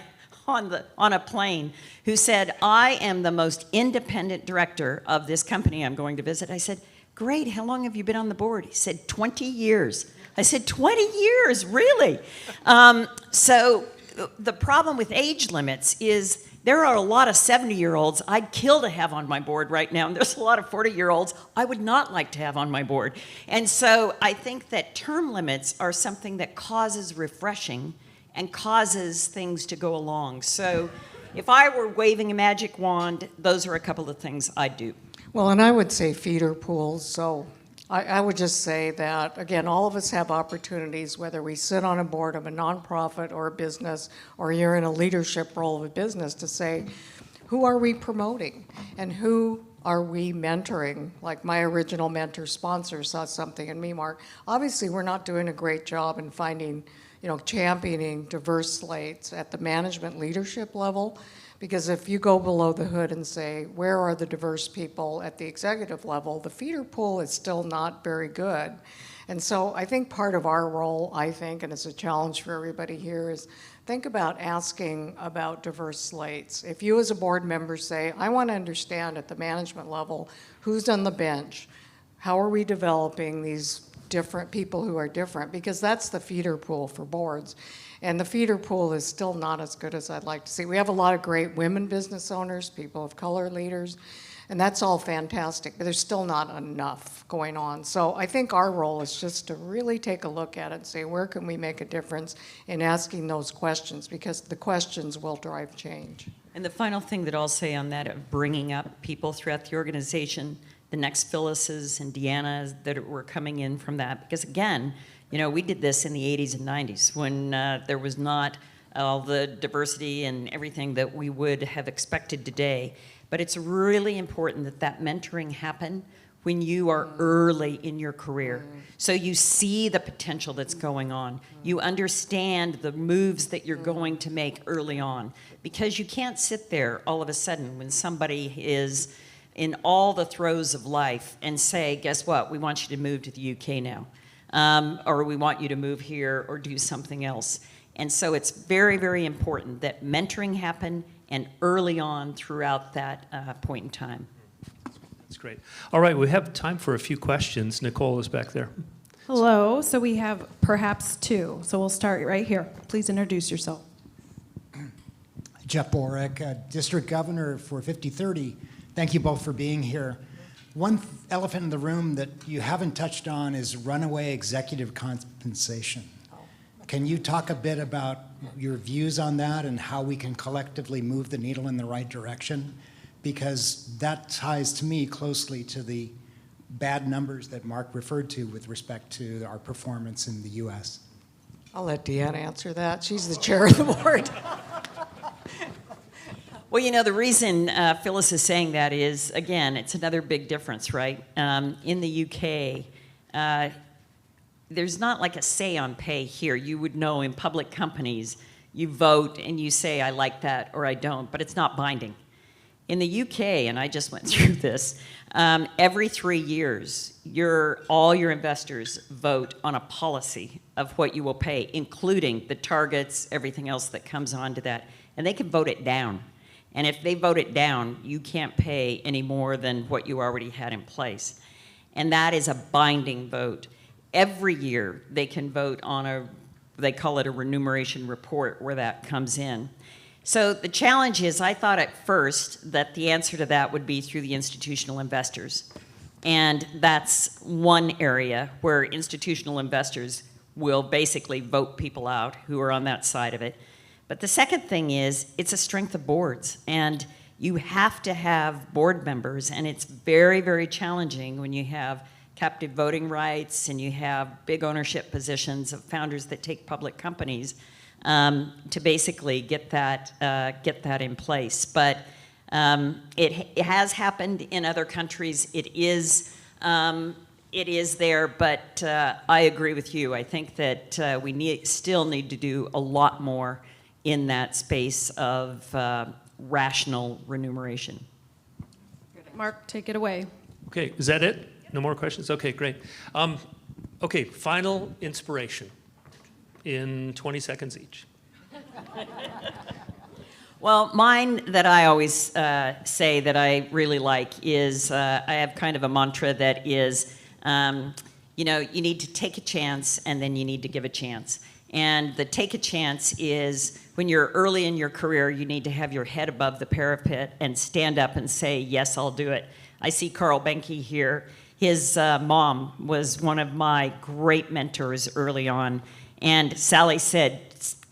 on a plane who said, I am the most independent director of this company I'm going to visit. I said, great, how long have you been on the board? He said, 20 years. I said, 20 years, really? So the problem with age limits is there are a lot of 70-year-olds I'd kill to have on my board right now, and there's a lot of 40-year-olds I would not like to have on my board. And so I think that term limits are something that causes refreshing and causes things to go along. So if I were waving a magic wand, those are a couple of things I'd do. Well, and I would say feeder pools. So I would just say that, again, all of us have opportunities, whether we sit on a board of a nonprofit or a business, or you're in a leadership role of a business, to say, who are we promoting and who are we mentoring? Like my original mentor sponsor saw something in me, Mark. Obviously, we're not doing a great job in finding, championing diverse slates at the management leadership level. Because if you go below the hood and say, where are the diverse people at the executive level, the feeder pool is still not very good. And so I think part of our role, and it's a challenge for everybody here, is think about asking about diverse slates. If you as a board member say, I want to understand at the management level, who's on the bench? How are we developing these different people who are different? Because that's the feeder pool for boards. And the feeder pool is still not as good as I'd like to see. We have a lot of great women business owners, people of color leaders, and that's all fantastic, but there's still not enough going on. So I think our role is just to really take a look at it and say, where can we make a difference in asking those questions? Because the questions will drive change. And the final thing that I'll say on that of bringing up people throughout the organization, the next Phyllis's and Deanna that were coming in from that, because again, we did this in the 80s and 90s when there was not all the diversity and everything that we would have expected today. But it's really important that that mentoring happen when you are early in your career. So you see the potential that's going on. You understand the moves that you're going to make early on. Because you can't sit there all of a sudden when somebody is in all the throes of life and say, guess what, we want you to move to the UK now. Or we want you to move here or do something else. And so it's very, very important that mentoring happen and early on throughout that point in time. That's great. All right, we have time for a few questions. Nicole is back there. Hello. So we have perhaps two. So we'll start right here. Please introduce yourself. Jeff Borek, District Governor for 5030. Thank you both for being here. One elephant in the room that you haven't touched on is runaway executive compensation. Can you talk a bit about your views on that and how we can collectively move the needle in the right direction? Because that ties to me closely to the bad numbers that Mark referred to with respect to our performance in the U.S. I'll let Deanna answer that. She's the chair of the board. Well, the reason Phyllis is saying that is, again, it's another big difference, right? In the UK, there's not like a say on pay here. You would know in public companies, You vote and you say, I like that or I don't, but it's not binding. In the UK, and I just went through this, every 3 years, all your investors vote on a policy of what you will pay, including the targets, everything else that comes onto that, and they can vote it down. And if they vote it down, you can't pay any more than what you already had in place. And that is a binding vote. Every year, they can vote on they call it a remuneration report where that comes in. So the challenge is, I thought at first that the answer to that would be through the institutional investors. And that's one area where institutional investors will basically vote people out who are on that side of it. But the second thing is, it's a strength of boards. And you have to have board members, and it's very, very challenging when you have captive voting rights and you have big ownership positions of founders that take public companies to basically get that in place. But it has happened in other countries. It is there, but I agree with you. I think that we still need to do a lot more in that space of rational remuneration. Mark, take it away. Okay, is that it? No more questions? Okay, great. Okay, final inspiration in 20 seconds each. Well, mine that I always say that I really like is, I have kind of a mantra that is, you need to take a chance and then you need to give a chance. And the take a chance is when you're early in your career, you need to have your head above the parapet and stand up and say, yes, I'll do it. I see Carl Benke here. His mom was one of my great mentors early on. And Sally said,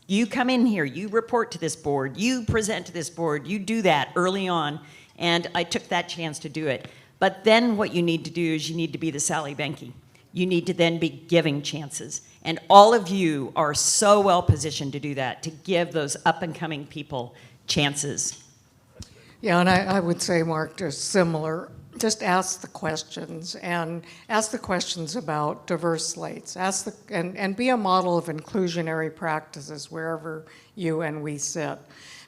you come in here, you report to this board, you present to this board, you do that early on. And I took that chance to do it. But then what you need to do is you need to be the Sally Benke. You need to then be giving chances. And all of you are so well positioned to do that, to give those up and coming people chances. Yeah, and I would say, Mark, just similar. Just ask the questions, and ask the questions about diverse slates. And be a model of inclusionary practices wherever you and we sit.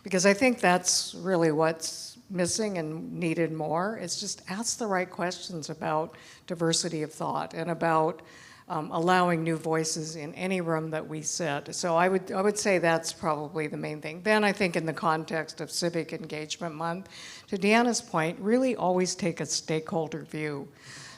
Because I think that's really what's missing and needed more. It's just ask the right questions about diversity of thought and about allowing new voices in any room that we sit. So I would say that's probably the main thing. Then I think in the context of Civic Engagement Month, to Deanna's point, really always take a stakeholder view.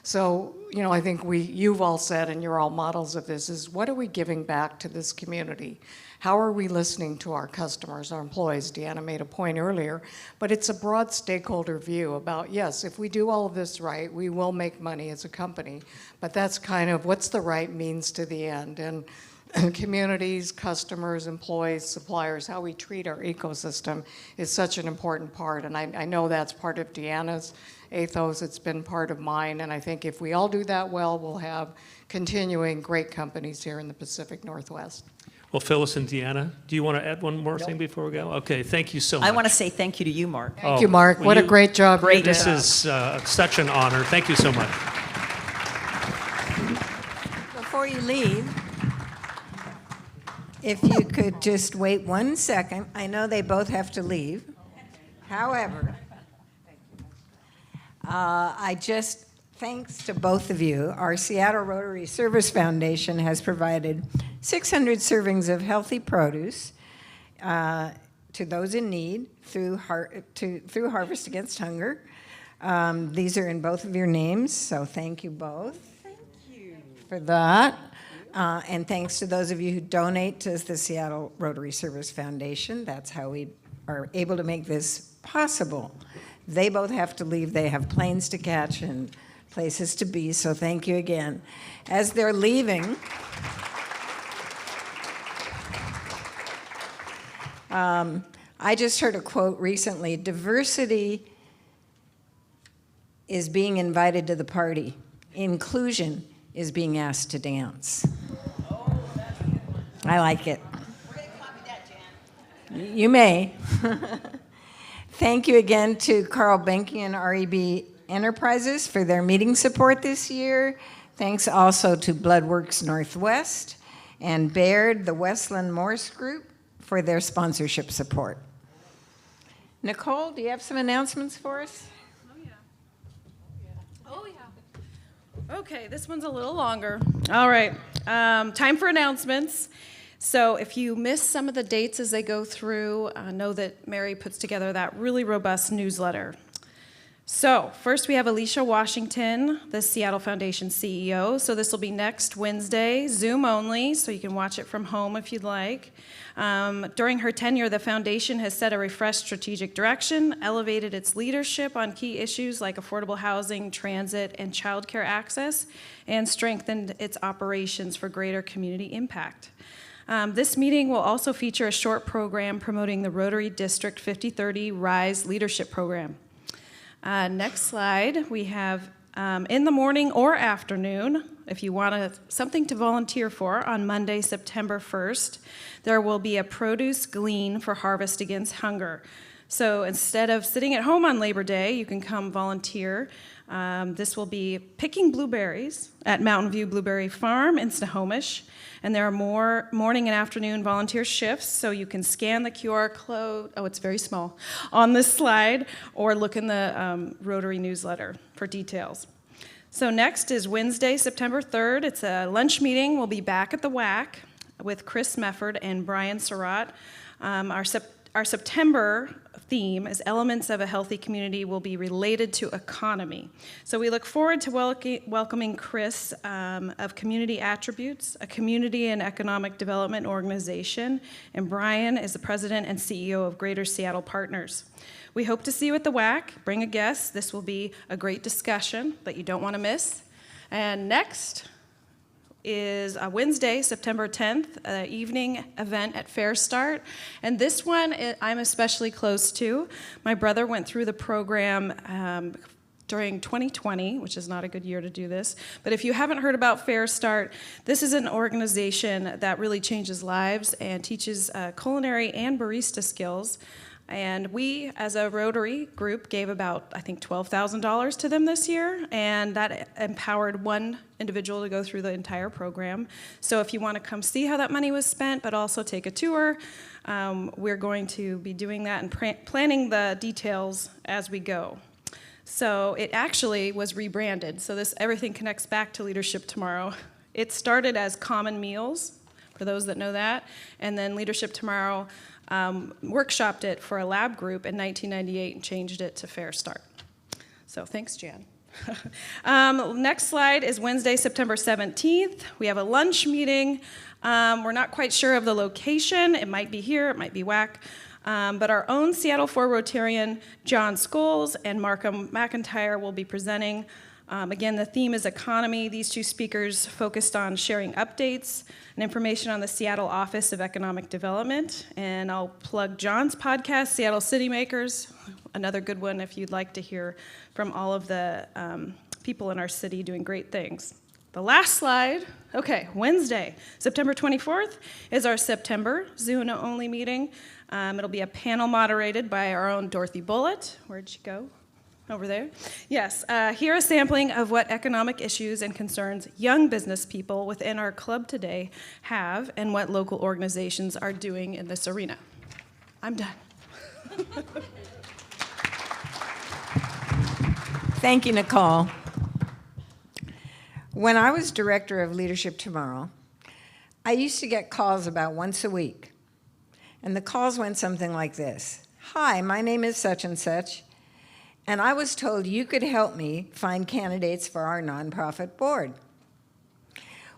So, I think you've all said, and you're all models of this, is what are we giving back to this community? How are we listening to our customers, our employees? Deanna made a point earlier, but it's a broad stakeholder view about, yes, if we do all of this right, we will make money as a company, but that's kind of what's the right means to the end. And communities, customers, employees, suppliers, how we treat our ecosystem is such an important part. And I know that's part of Deanna's ethos, it's been part of mine, and I think if we all do that well, we'll have continuing great companies here in the Pacific Northwest. Well, Phyllis and Deanna, do you want to add one more thing before we go? Okay, thank you so much. I want to say thank you to you, Mark. Thank you, Mark. What a great job you did. This is such an honor. Thank you so much. Before you leave, if you could just wait 1 second. I know they both have to leave. However, thanks to both of you, our Seattle Rotary Service Foundation has provided 600 servings of healthy produce to those in need through Harvest Against Hunger. These are in both of your names, so thank you both. Thank you for that. And thanks to those of you who donate to the Seattle Rotary Service Foundation. That's how we are able to make this possible. They both have to leave. They have planes to catch and places to be, so thank you again. As they're leaving, I just heard a quote recently, diversity is being invited to the party. Inclusion is being asked to dance. I like it. We're going to copy that, Jan. You may. Thank you again to Carl Benke and REB Enterprises for their meeting support this year. Thanks also to Bloodworks Northwest and Baird, the Westland Morse Group, for their sponsorship support. Nicole, do you have some announcements for us? Oh, yeah. Okay, this one's a little longer. All right, time for announcements. So if you miss some of the dates as they go through, know that Mary puts together that really robust newsletter. So first we have Alicia Washington, the Seattle Foundation CEO. So this will be next Wednesday, Zoom only, so you can watch it from home if you'd like. During her tenure, the foundation has set a refreshed strategic direction, elevated its leadership on key issues like affordable housing, transit, and childcare access, and strengthened its operations for greater community impact. This meeting will also feature a short program promoting the Rotary District 5030 RISE Leadership Program. Next slide, we have in the morning or afternoon, if you want something to volunteer for, on Monday, September 1st, there will be a produce glean for Harvest Against Hunger. So instead of sitting at home on Labor Day, you can come volunteer. This will be picking blueberries at Mountain View Blueberry Farm in Snohomish. And there are more morning and afternoon volunteer shifts, so you can scan the QR code, oh, it's very small, on this slide, or look in the Rotary newsletter for details. So next is Wednesday, September 3rd. It's a lunch meeting. We'll be back at the WAC with Chris Mefford and Brian Surratt. Our September theme is Elements of a Healthy Community will be related to economy. So we look forward to welcoming Chris of Community Attributes, a community and economic development organization, and Brian is the president and CEO of Greater Seattle Partners. We hope to see you at the WAC. Bring a guest. This will be a great discussion that you don't want to miss. And next is a Wednesday, September 10th, an evening event at Fair Start. And this one I'm especially close to. My brother went through the program during 2020, which is not a good year to do this. But if you haven't heard about Fair Start, this is an organization that really changes lives and teaches culinary and barista skills. And we, as a Rotary group, gave about, I think, $12,000 to them this year, and that empowered one individual to go through the entire program. So if you want to come see how that money was spent, but also take a tour, we're going to be doing that and planning the details as we go. So it actually was rebranded, so everything connects back to Leadership Tomorrow. It started as Common Meals, for those that know that, and then Leadership Tomorrow workshopped it for a lab group in 1998 and changed it to Fair Start. So thanks, Jan. Next slide is Wednesday, September 17th. We have a lunch meeting. We're not quite sure of the location. It might be here, it might be WAC. But our own Seattle 4 Rotarian, John Scholes and Markham McIntyre will be presenting. Again, the theme is economy. These two speakers focused on sharing updates and information on the Seattle Office of Economic Development. And I'll plug John's podcast, Seattle City Makers, another good one if you'd like to hear from all of the people in our city doing great things. The last slide, okay, Wednesday, September 24th is our September Zoom-only meeting. It'll be a panel moderated by our own Dorothy Bullitt. Where'd she go? Over there? Yes. Here a sampling of what economic issues and concerns young business people within our club today have and what local organizations are doing in this arena. I'm done. Thank you, Nicole. When I was director of Leadership Tomorrow, I used to get calls about once a week. And the calls went something like this. Hi, my name is such and such. And I was told you could help me find candidates for our nonprofit board.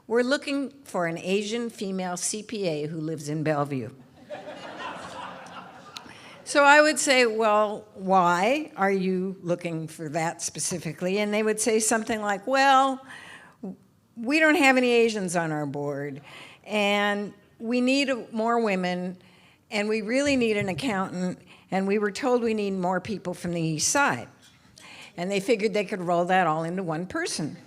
We're looking for an Asian female CPA who lives in Bellevue. So I would say, well, why are you looking for that specifically? And they would say something like, well, we don't have any Asians on our board, and we need more women, and we really need an accountant, and we were told we need more people from the east side. And they figured they could roll that all into one person.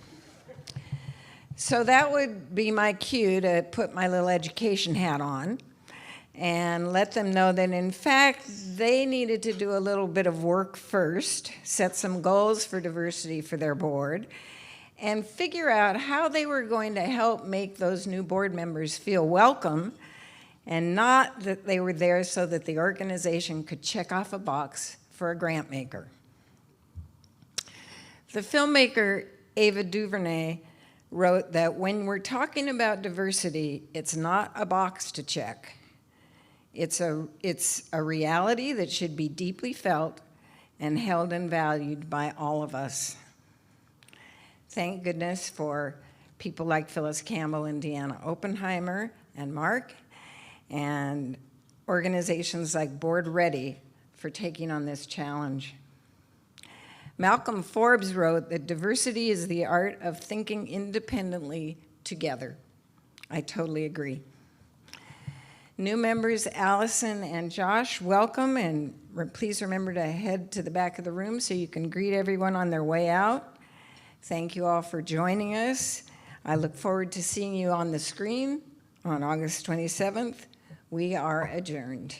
So that would be my cue to put my little education hat on and let them know that, in fact, they needed to do a little bit of work first, set some goals for diversity for their board, and figure out how they were going to help make those new board members feel welcome and not that they were there so that the organization could check off a box for a grant maker. The filmmaker Ava DuVernay wrote that when we're talking about diversity, it's not a box to check. It's a reality that should be deeply felt and held and valued by all of us. Thank goodness for people like Phyllis, Campbell, and Deanna Oppenheimer, and Mark, and organizations like Board Ready for taking on this challenge. Malcolm Forbes wrote that diversity is the art of thinking independently together. I totally agree. New members, Allison and Josh, welcome, and please remember to head to the back of the room so you can greet everyone on their way out. Thank you all for joining us. I look forward to seeing you on the screen on August 27th. We are adjourned.